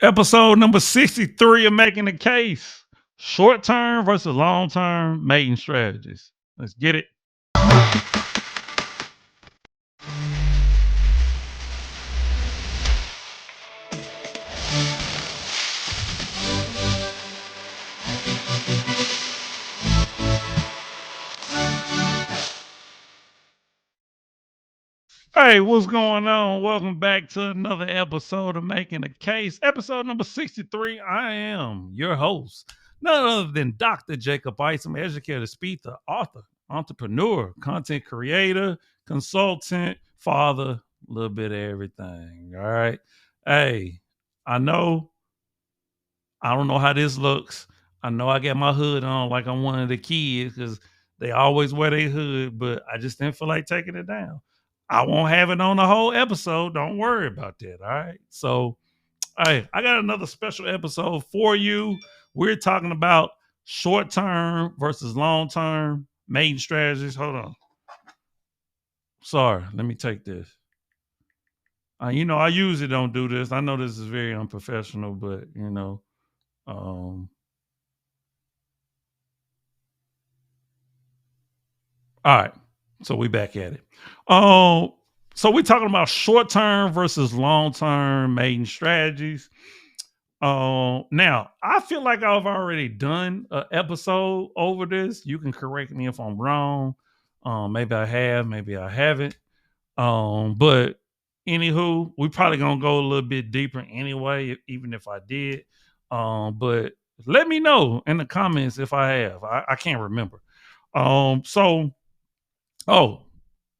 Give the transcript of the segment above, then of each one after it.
Episode number 63 of Making the Case. Short term versus long term mating strategies. Let's get it. Hey, what's going on? Welcome back to another episode of Making the Case. Episode number 63. I am your host, none other than Dr. Jacob Isom, educator, speaker, author, entrepreneur, content creator, consultant, father, a little bit of everything. All right. Hey, I know I don't know how this looks. I know I got my hood on like I'm one of the kids because they always wear their hood, but I just didn't feel like taking it down. I won't have it on the whole episode. Don't worry about that. All right. So, hey, I got another special episode for you. We're talking about short term versus long term mating strategies. Hold on. Sorry. Let me take this. I usually don't do this. I know this is very unprofessional, but, um, all right. So we back at it. So we're talking about short term versus long term mating strategies. Now I feel like I've already done an episode over this. You can correct me if I'm wrong. Maybe I have, maybe I haven't. But anywho, we probably gonna go a little bit deeper anyway, even if I did. But let me know in the comments if I have. I can't remember. So Oh,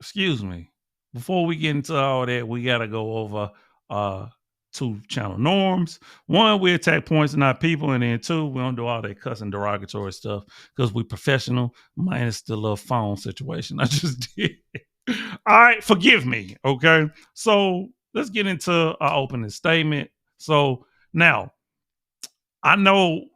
excuse me. Before we get into all that, we gotta go over uh two channel norms. One, we attack points, not people, and then two, we don't do all that cussing derogatory stuff because we professional, minus the little phone situation I just did. All right, forgive me. Okay. So let's get into our opening statement. So now I know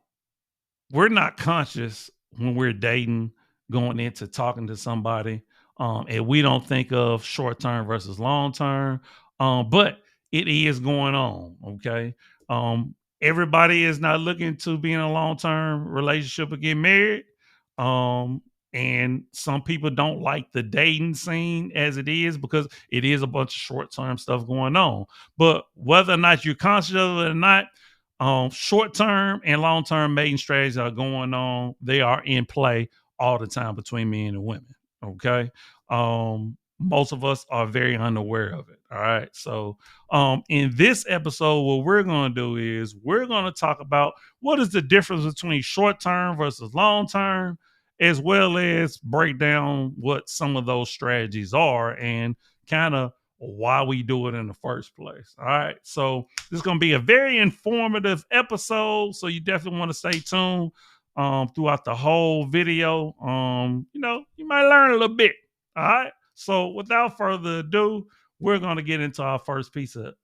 we're not conscious when we're dating, going into talking to somebody, and we don't think of short term versus long term, but it is going on. Okay, everybody is not looking to be in a long term relationship or get married, um, and some people don't like the dating scene as it is because it is a bunch of short term stuff going on. But whether or not you're conscious of it or not, short term and long term mating strategies are going on. They are in play all the time between men and women. Okay. Most of us are very unaware of it. All right. So, in this episode, what we're going to do is we're going to talk about what is the difference between short term versus long term, as well as break down what some of those strategies are and kind of why we do it in the first place. All right. So, this is going to be a very informative episode, so you definitely want to stay tuned throughout the whole video. You might learn a little bit. All right. So without further ado, we're going to get into our first piece of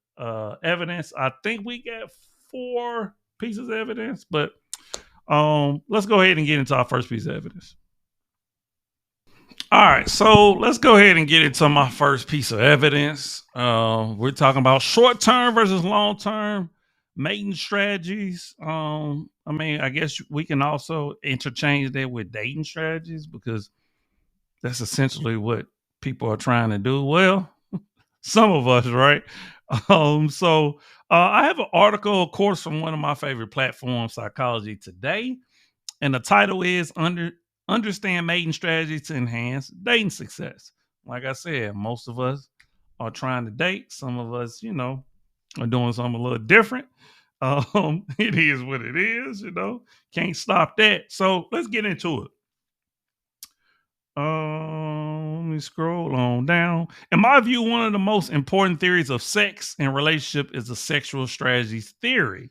evidence. I think we got four pieces of evidence, but let's go ahead and get into our first piece of evidence. All right, so let's go ahead and get into my first piece of evidence. We're talking about short term versus long term mating strategies. I guess we can also interchange that with dating strategies because that's essentially what people are trying to do. Well, some of us, right? I have an article, of course, from one of my favorite platforms, Psychology Today, and the title is Understand Mating Strategies to Enhance Dating Success. Like I said, most of us are trying to date. Some of us, are doing something a little different. It is what it is. Can't stop that. So let's get into it. Let me scroll on down. In my view, one of the most important theories of sex and relationship is the sexual strategies theory,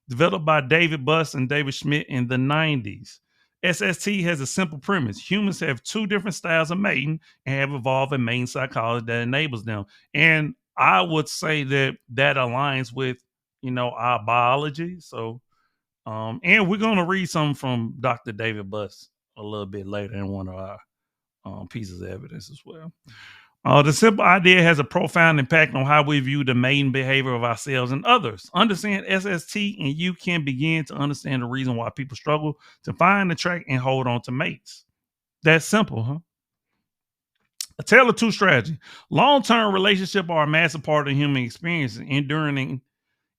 developed by David Buss and David Schmidt in the 90s. SST has a simple premise. Humans have two different styles of mating and have evolved a mating psychology that enables them. And I would say that aligns with, our biology. So, and we're going to read something from Dr. David Buss a little bit later in one of our pieces of evidence as well. The simple idea has a profound impact on how we view the mating behavior of ourselves and others. Understand SST, and you can begin to understand the reason why people struggle to find, attract, and hold on to mates. That's simple, huh? A tale of two strategy. Long-term relationship are a massive part of the human experience. Enduring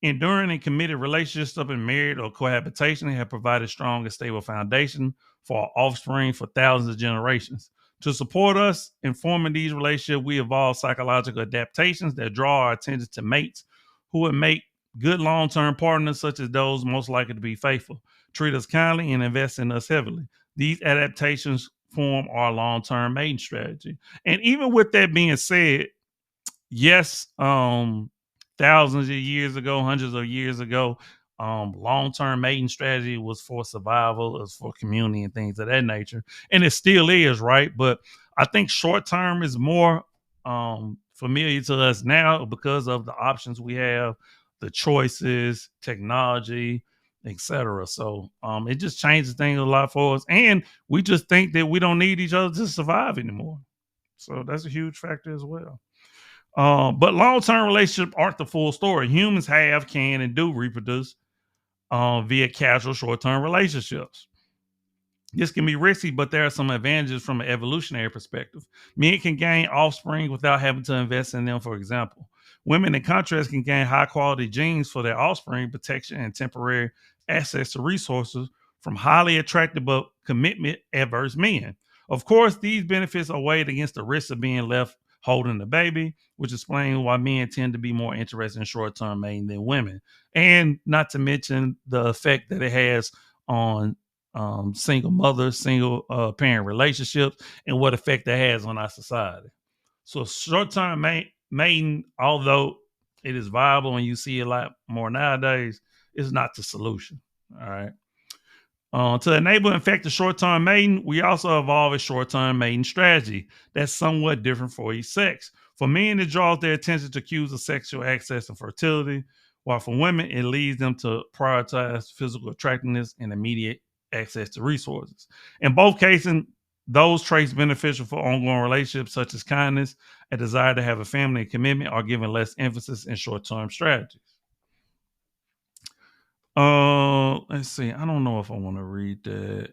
and committed relationships up in married or cohabitation have provided strong and stable foundation for our offspring for thousands of generations. To support us in forming these relationships, we evolve psychological adaptations that draw our attention to mates who would make good long-term partners, such as those most likely to be faithful, treat us kindly, and invest in us heavily. These adaptations form our long-term mating strategy. And even with that being said, yes, thousands of years ago, hundreds of years ago, long-term mating strategy was for survival, it was for community and things of that nature, and it still is, right? But I think short-term is more familiar to us now because of the options we have, the choices, technology, etc. So it just changes things a lot for us, and we just think that we don't need each other to survive anymore. So that's a huge factor as well. But long term relationships aren't the full story. Humans have, can, and do reproduce via casual short term relationships. This can be risky, but there are some advantages from an evolutionary perspective. Men can gain offspring without having to invest in them, for example. Women, in contrast, can gain high quality genes for their offspring, protection, and temporary access to resources from highly attractive but commitment adverse men. Of course, these benefits are weighed against the risk of being left holding the baby, which explains why men tend to be more interested in short term mating than women. And not to mention the effect that it has on single mothers, single parent relationships, and what effect that has on our society. So short term mating, although it is viable and you see a lot more nowadays, is not the solution. All right. To enable effective short-term mating, we also evolve a short-term mating strategy that's somewhat different for each sex. For men, it draws their attention to cues of sexual access and fertility, while for women, it leads them to prioritize physical attractiveness and immediate access to resources. In both cases, those traits beneficial for ongoing relationships, such as kindness, a desire to have a family, and commitment, are given less emphasis in short-term strategies. Let's see. I don't know if I want to read that.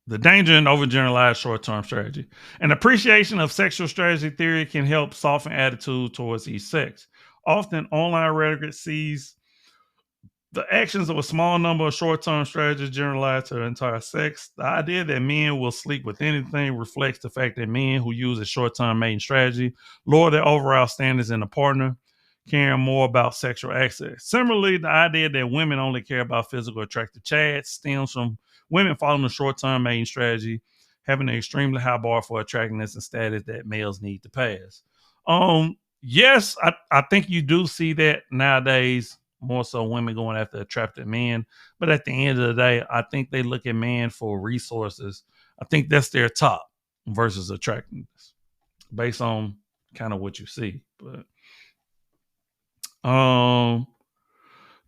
The danger in overgeneralized short-term strategy. An appreciation of sexual strategy theory can help soften attitude towards each sex. Often, online rhetoric sees the actions of a small number of short-term strategies generalized to the entire sex. The idea that men will sleep with anything reflects the fact that men who use a short-term mating strategy lower their overall standards in a partner, caring more about sexual access. Similarly, the idea that women only care about physical attractive chads stems from women following a short-term mating strategy, having an extremely high bar for attractiveness and status that males need to pass. Yes, I think you do see that nowadays, more so women going after attractive men. But at the end of the day, I think they look at men for resources. I think that's their top versus attractiveness based on kind of what you see. But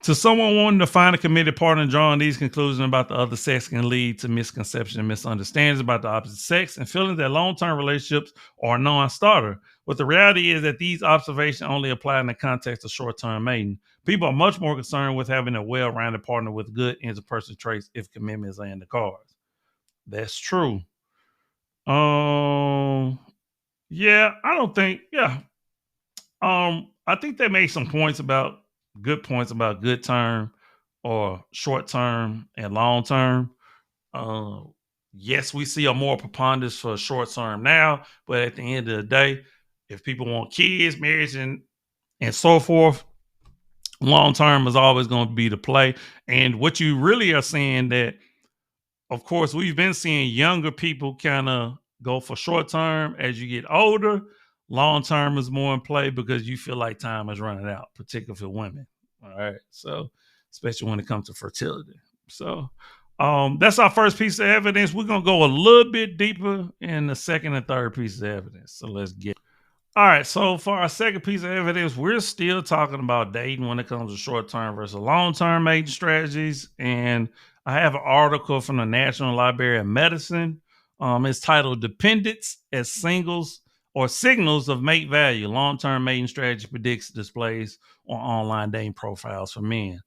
to someone wanting to find a committed partner, drawing these conclusions about the other sex can lead to misconceptions and misunderstandings about the opposite sex and feeling that long-term relationships are a non-starter. But the reality is that these observations only apply in the context of short-term mating. People are much more concerned with having a well-rounded partner with good interpersonal traits if commitments are in the cards. That's true. Um, yeah, I don't think. Yeah, I think they made some good points about good term or short term and long term. Uh, yes, we see a more preponderance for short term now, but at the end of the day, if people want kids, marriage, and so forth, long term is always going to be the play. And what you really are seeing that, of course, we've been seeing younger people kind of go for short term as you get older. Long term is more in play because you feel like time is running out, particularly for women. All right. So, especially when it comes to fertility. So, that's our first piece of evidence. We're going to go a little bit deeper in the second and third piece of evidence. So, let's get. All right. So, for our second piece of evidence, we're still talking about dating when it comes to short term versus long term mating strategies. And I have an article from the National Library of Medicine It's titled Dependence as Singles or Signals of Mate Value. Long-term mating strategy predicts displays on online dating profiles for men.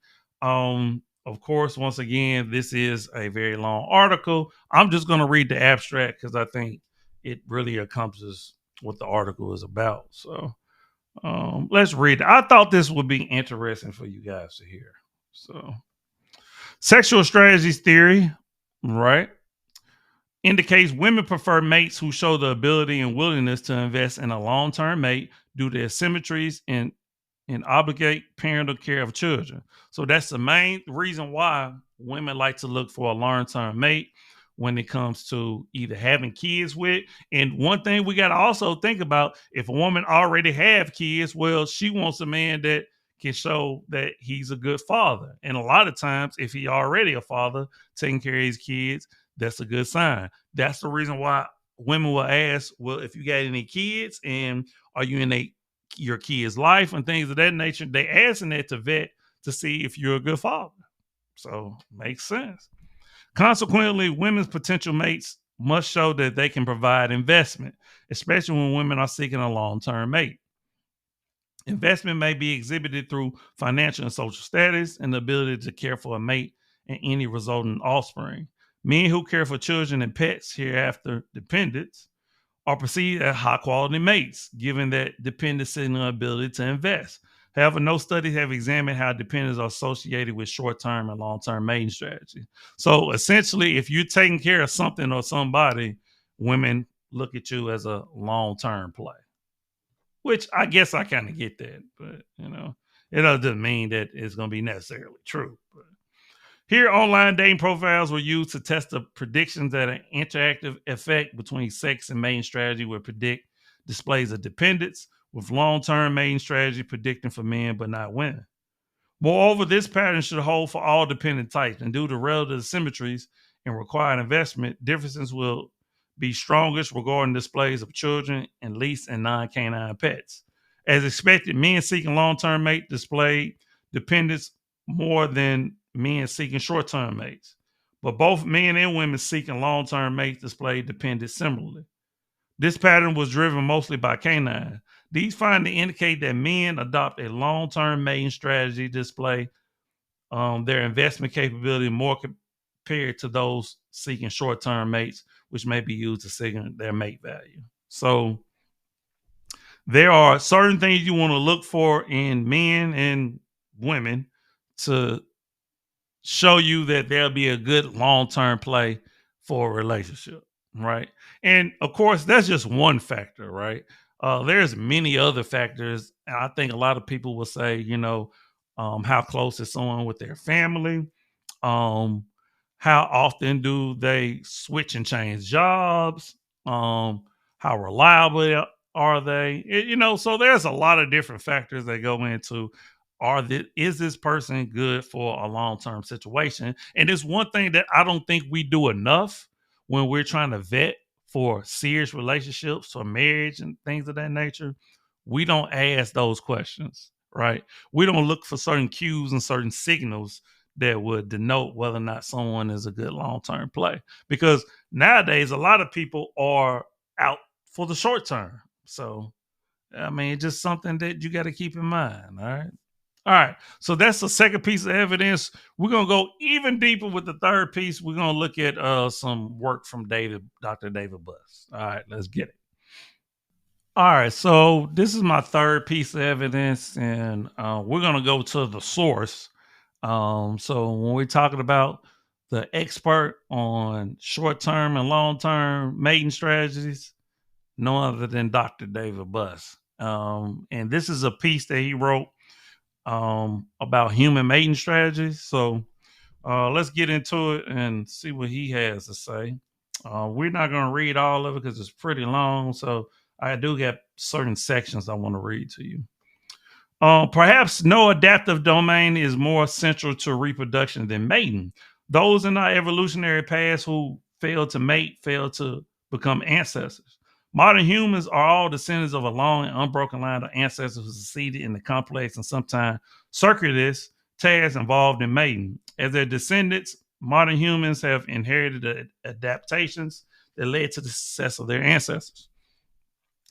Of course, once again, this is a very long article. I'm just going to read the abstract because I think it really accomplishes what the article is about. So let's read it. I thought this would be interesting for you guys to hear. So, sexual strategies theory, right, indicates women prefer mates who show the ability and willingness to invest in a long term mate due to asymmetries and obligate parental care of children. So that's the main reason why women like to look for a long-term mate when it comes to either having kids with. And one thing we got to also think about, if a woman already have kids, well, she wants a man that can show that he's a good father. And a lot of times, if he already a father taking care of his kids, that's a good sign. That's the reason why women will ask, well, if you got any kids and are you in your kid's life and things of that nature, they asking that to vet to see if you're a good father. So makes sense. Consequently, women's potential mates must show that they can provide investment, especially when women are seeking a long-term mate. Investment may be exhibited through financial and social status and the ability to care for a mate and any resulting offspring. Men who care for children and pets, hereafter dependents, are perceived as high quality mates, given that dependence signal ability to invest. However, no studies have examined how dependents are associated with short term and long term mating strategy. So essentially, if you're taking care of something or somebody, women look at you as a long term play, which I guess I kind of get that, but it doesn't mean that it's going to be necessarily true. But here, online dating profiles were used to test the predictions that an interactive effect between sex and mating strategy would predict displays of dependence, with long-term mating strategy predicting for men but not women. Moreover, this pattern should hold for all dependent types, and due to relative symmetries and required investment, differences will be strongest regarding displays of children and least and non-canine pets. As expected, men seeking long-term mate displayed dependence more than men seeking short-term mates. But both men and women seeking long-term mates displayed dependence similarly. This pattern was driven mostly by canine. These findings indicate that men adopt a long-term mating strategy display their investment capability more compared to those seeking short-term mates, which may be used to signal their mate value. So there are certain things you want to look for in men and women to show you that there'll be a good long-term play for a relationship, right? And of course, that's just one factor, right? There's many other factors. And I think a lot of people will say, how close is someone with their family? Um, how often do they switch and change jobs? How reliable are they? So there's a lot of different factors that go into is this person good for a long-term situation? And it's one thing that I don't think we do enough when we're trying to vet for serious relationships or marriage and things of that nature. We don't ask those questions, right? We don't look for certain cues and certain signals that would denote whether or not someone is a good long-term play. Because nowadays, a lot of people are out for the short term. So, I mean, it's just something that you got to keep in mind. All right. All right. So that's the second piece of evidence. We're going to go even deeper with the third piece. We're going to look at some work from Dr. David Buss. All right. Let's get it. All right. So this is my third piece of evidence, and we're going to go to the source. So when we're talking about the expert on short-term and long-term mating strategies, no other than Dr. David Buss. And this is a piece that he wrote about human mating strategies. So let's get into it and see what he has to say. We're not going to read all of it because it's pretty long. So I do get certain sections I want to read to you. Perhaps no adaptive domain is more central to reproduction than mating. Those in our evolutionary past who failed to mate failed to become ancestors. Modern humans are all descendants of a long and unbroken line of ancestors who succeeded in the complex and sometimes circuitous tasks involved in mating. As their descendants, modern humans have inherited the adaptations that led to the success of their ancestors.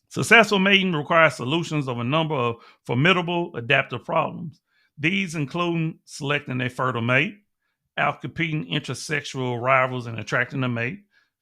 Successful mating requires solutions of a number of formidable adaptive problems. These include selecting a fertile mate, outcompeting intersexual rivals and attracting a mate,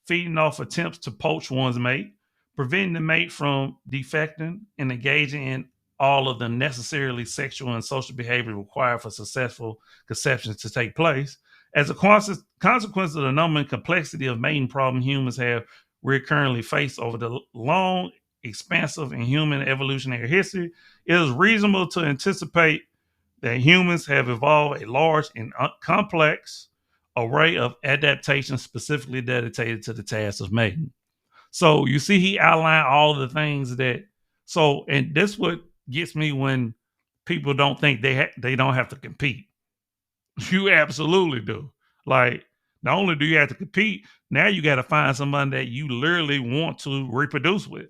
feeding off attempts to poach one's mate, preventing the mate from defecting, and engaging in all of the necessarily sexual and social behavior required for successful conception to take place. As a consequence of the number and complexity of mating problem humans have recurrently faced over the long, expansive, and human evolutionary history, it is reasonable to anticipate that humans have evolved a large and complex array of adaptations specifically dedicated to the task of mating. So you see, he outlined all the things that. So, and this what gets me when people don't think they don't have to compete. You absolutely do. Like, not only do you have to compete, now you got to find somebody that you literally want to reproduce with.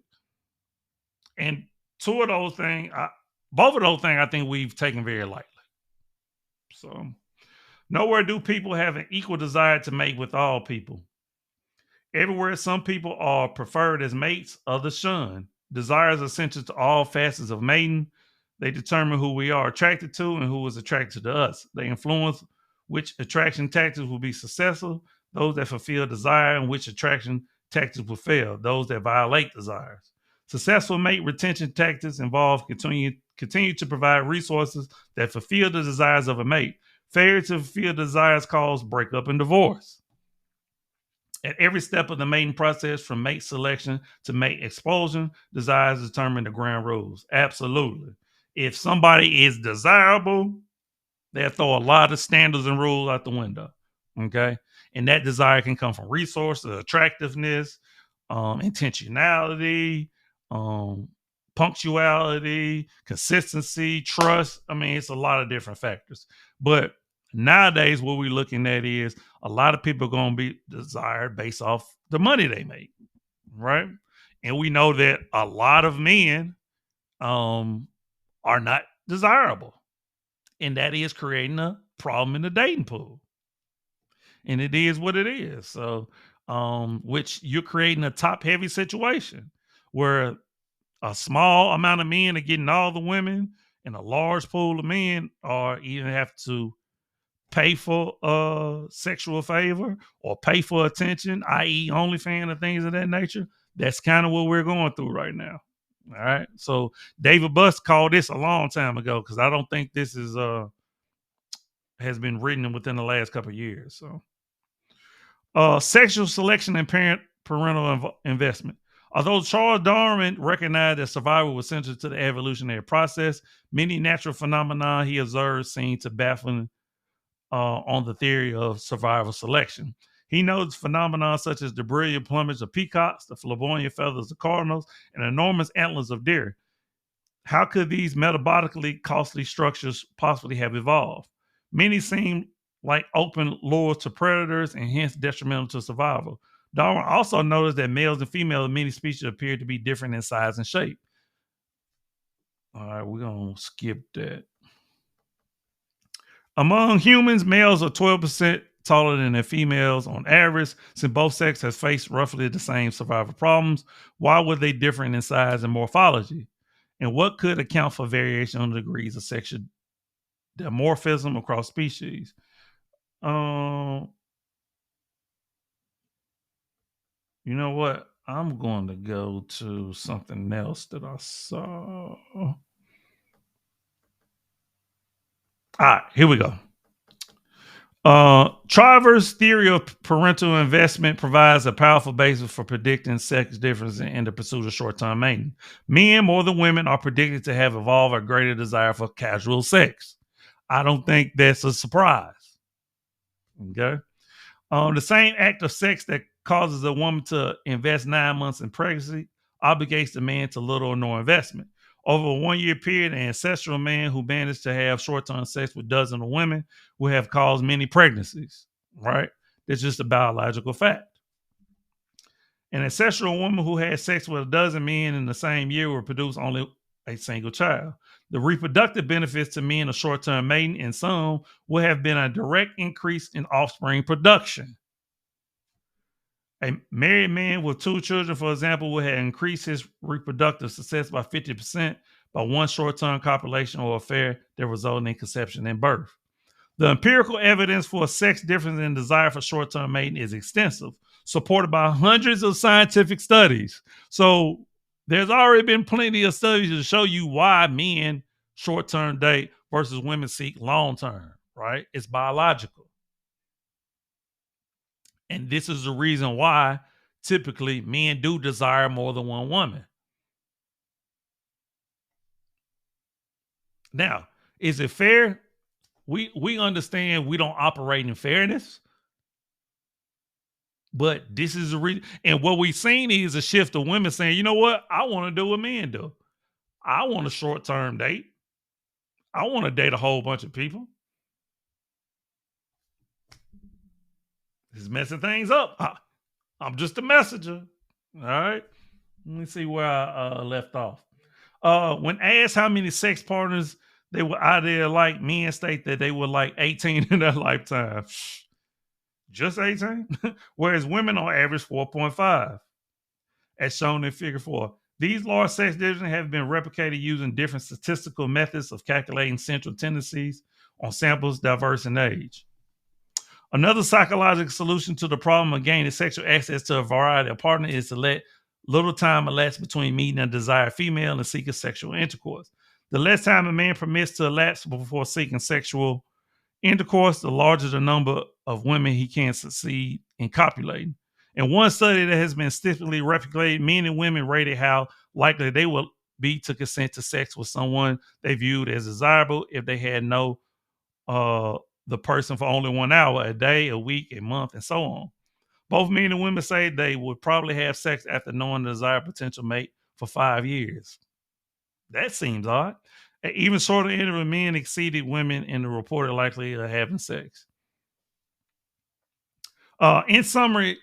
And two of those things, both of those things, I think we've taken very lightly. So, nowhere do people have an equal desire to mate with all people. Everywhere some people are preferred as mates, others shunned. Desire is essential to all facets of mating. They determine who we are attracted to and who is attracted to us. They influence which attraction tactics will be successful, those that fulfill desire, and which attraction tactics will fail, those that violate desires. Successful mate retention tactics involve continue to provide resources that fulfill the desires of a mate. Failure to fulfill desires cause breakup and divorce. At every step of the mating process, from mate selection to mate expulsion, desires determine the ground rules. Absolutely. If somebody is desirable, they'll throw a lot of standards and rules out the window. Okay. And that desire can come from resources, attractiveness, intentionality, punctuality, consistency, trust. I mean, it's a lot of different factors. But nowadays, what we're looking at is a lot of people are going to be desired based off the money they make, right? And we know that a lot of men are not desirable, and that is creating a problem in the dating pool. And it is what it is. So, which you're creating a top heavy situation where a small amount of men are getting all the women, and a large pool of men are even have to pay for sexual favor or pay for attention, i.e., OnlyFans and things of that nature. That's kind of what we're going through right now. All right. So David Buss called this a long time ago because I don't think this is has been written within the last couple of years. So sexual selection and parental investment. Although Charles Darwin recognized that survival was central to the evolutionary process, many natural phenomena he observed seemed to baffle on the theory of survival selection. He notes phenomena such as the brilliant plumage of peacocks, the flamboyant feathers of cardinals, and enormous antlers of deer. How could these metabolically costly structures possibly have evolved? Many seem like open lures to predators and hence detrimental to survival. Darwin also noticed that males and females of many species appear to be different in size and shape. All right, we're going to skip that. Among humans, males are 12% taller than their females on average. Since both sexes have faced roughly the same survival problems, why were they different in size and morphology? And what could account for variation on degrees of sexual dimorphism across species? You know what? I'm going to go to something else that I saw. All right, here we go. Travers' theory of parental investment provides a powerful basis for predicting sex differences in the pursuit of short-term mating. Men, more than women, are predicted to have evolved a greater desire for casual sex. I don't think that's a surprise. Okay. The same act of sex that causes a woman to invest 9 months in pregnancy obligates the man to little or no investment. Over a 1 year period, an ancestral man who managed to have short-term sex with dozens of women will have caused many pregnancies, right? That's just a biological fact. An ancestral woman who had sex with a dozen men in the same year will produce only a single child. The reproductive benefits to men of short-term mating in some will have been a direct increase in offspring production. A married man with 2 children, for example, would have increased his reproductive success by 50% by one short-term copulation or affair that resulted in conception and birth. The empirical evidence for a sex difference in desire for short-term mating is extensive, supported by hundreds of scientific studies. So there's already been plenty of studies to show you why men short-term date versus women seek long-term, right? It's biological. And this is the reason why typically men do desire more than one woman. Now, is it fair? We understand we don't operate in fairness, but this is the reason. And what we've seen is a shift of women saying, you know what? I want to do what men do. I want a short term date. I want to date a whole bunch of people. This is messing things up. I'm just a messenger. All right. Let me see where I left off. When asked how many sex partners they were out there, like, men state that they were like 18 in their lifetime. Just 18? Whereas women on average 4.5, as shown in figure 4. These large sex differences have been replicated using different statistical methods of calculating central tendencies on samples diverse in age. Another psychological solution to the problem of gaining sexual access to a variety of partners is to let little time elapse between meeting a desired female and seeking sexual intercourse. The less time a man permits to elapse before seeking sexual intercourse, the larger the number of women he can succeed in copulating. In one study that has been statistically replicated, men and women rated how likely they would be to consent to sex with someone they viewed as desirable if they had known the person for only 1 hour, a day, a week, a month, and so on. Both men and women say they would probably have sex after knowing the desired potential mate for 5 years. That seems odd. An even shorter interval, men exceeded women in the reported likelihood of having sex. In summary,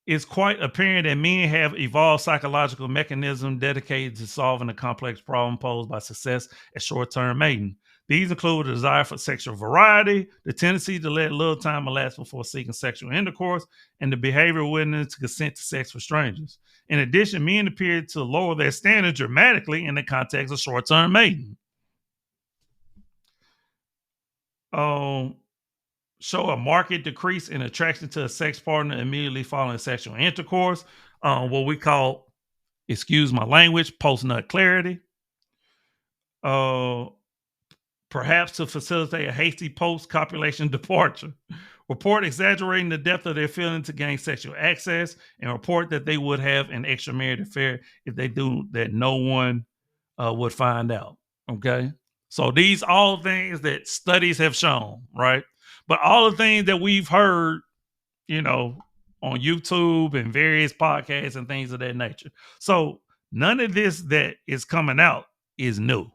it's quite apparent that men have evolved psychological mechanisms dedicated to solving the complex problem posed by success at short-term mating. These include the desire for sexual variety, the tendency to let little time elapse before seeking sexual intercourse, and the behavioral willingness to consent to sex with strangers. In addition, men appear to lower their standards dramatically in the context of short-term mating. Show a marked decrease in attraction to a sex partner immediately following sexual intercourse, what we call, excuse my language, post-nut clarity. Perhaps to facilitate a hasty post-copulation departure. Report exaggerating the depth of their feeling to gain sexual access, and report that they would have an extramarital affair if they do that no one would find out. Okay? So these all things that studies have shown, right? But all the things that we've heard, on YouTube and various podcasts and things of that nature. So none of this that is coming out is new,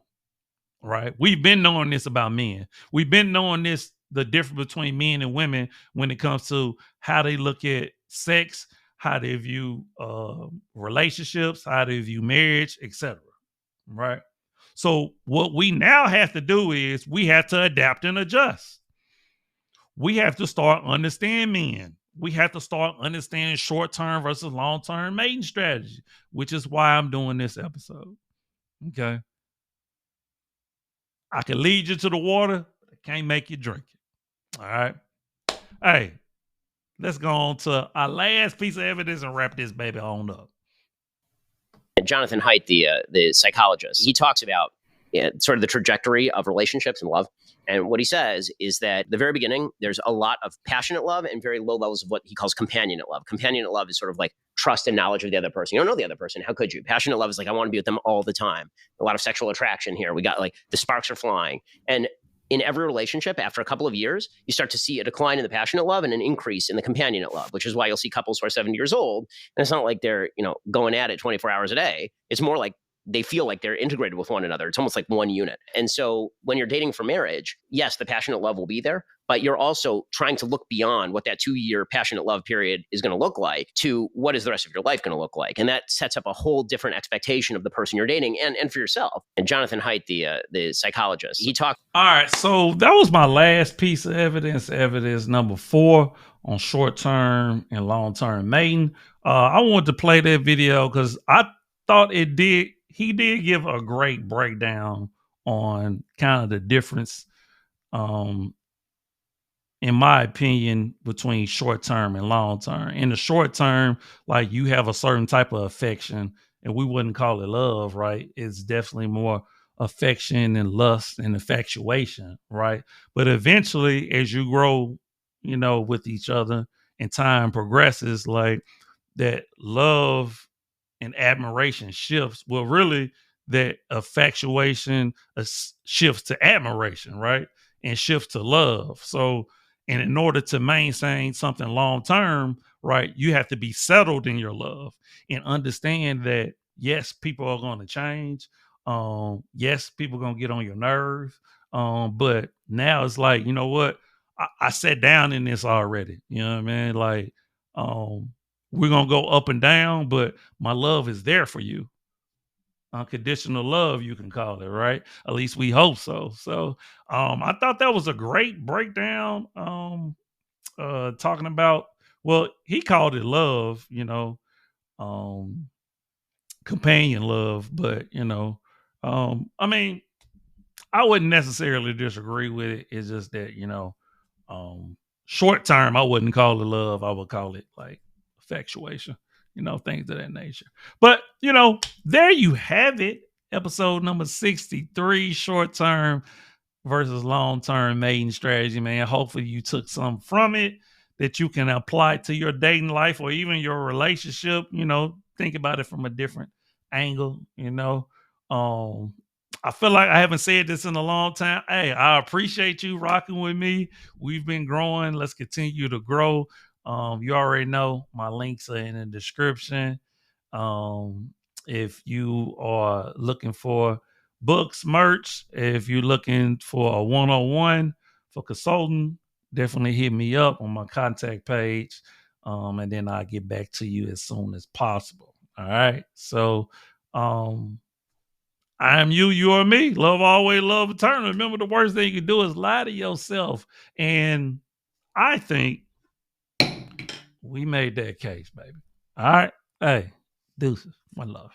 right? We've been knowing this about men. We've been knowing this, the difference between men and women when it comes to how they look at sex, how they view relationships, how they view marriage, etc. Right? So what we now have to do is we have to adapt and adjust. We have to start understanding men. We have to start understanding short-term versus long-term mating strategy, which is why I'm doing this episode. Okay. I can lead you to the water, but I can't make you drink it. All right. Hey, let's go on to our last piece of evidence and wrap this baby on up. Jonathan Haidt, the psychologist, he talks about sort of the trajectory of relationships and love. And what he says is that at the very beginning, there's a lot of passionate love and very low levels of what he calls companionate love. Companionate love is sort of like trust and knowledge of the other person. You don't know the other person. How could you? Passionate love is like, I want to be with them all the time. A lot of sexual attraction here. We got like the sparks are flying. And in every relationship, after a couple of years, you start to see a decline in the passionate love and an increase in the companionate love, which is why you'll see couples who are 70 years old. And it's not like they're, going at it 24 hours a day. It's more like they feel like they're integrated with one another. It's almost like one unit. And so when you're dating for marriage, yes, the passionate love will be there, but you're also trying to look beyond what that 2-year passionate love period is going to look like to what is the rest of your life going to look like. And that sets up a whole different expectation of the person you're dating and for yourself. And Jonathan Haidt, the psychologist, he talked. All right. So that was my last piece of evidence, evidence number 4 on short-term and long-term mating. I wanted to play that video because I thought he did give a great breakdown on kind of the difference, in my opinion, between short term and long term. In the short term, like you have a certain type of affection, and we wouldn't call it love, right? It's definitely more affection and lust and infatuation, right? But eventually, as you grow, with each other and time progresses, like that love and admiration shifts. Well, really, that infatuation shifts to admiration, right? And shifts to love. So, and in order to maintain something long term, right, you have to be settled in your love and understand that yes, people are going to change. Yes, people are going to get on your nerves. But now it's like, you know what? I sat down in this already. You know what I mean? Like, we're gonna go up and down, but my love is there for you. Unconditional love, you can call it, right? At least we hope so. So I thought that was a great breakdown. Talking about, well, he called it love, um, companion love, but I mean, I wouldn't necessarily disagree with it. It's just that, short term, I wouldn't call it love. I would call it like infatuation, things of that nature. But, there you have it. Episode number 63, short term versus long term mating strategy, man. Hopefully you took some from it that you can apply to your dating life or even your relationship. Think about it from a different angle. Um, I feel like I haven't said this in a long time. Hey, I appreciate you rocking with me. We've been growing. Let's continue to grow. You already know my links are in the description. Um, if you are looking for books, merch, if you're looking for a one-on-one for consulting, definitely hit me up on my contact page. And then I'll get back to you as soon as possible. All right. So I am you, you are me. Love always, love eternal. Remember, the worst thing you can do is lie to yourself. And I think we made that case, baby. All right. Hey, deuces. One love.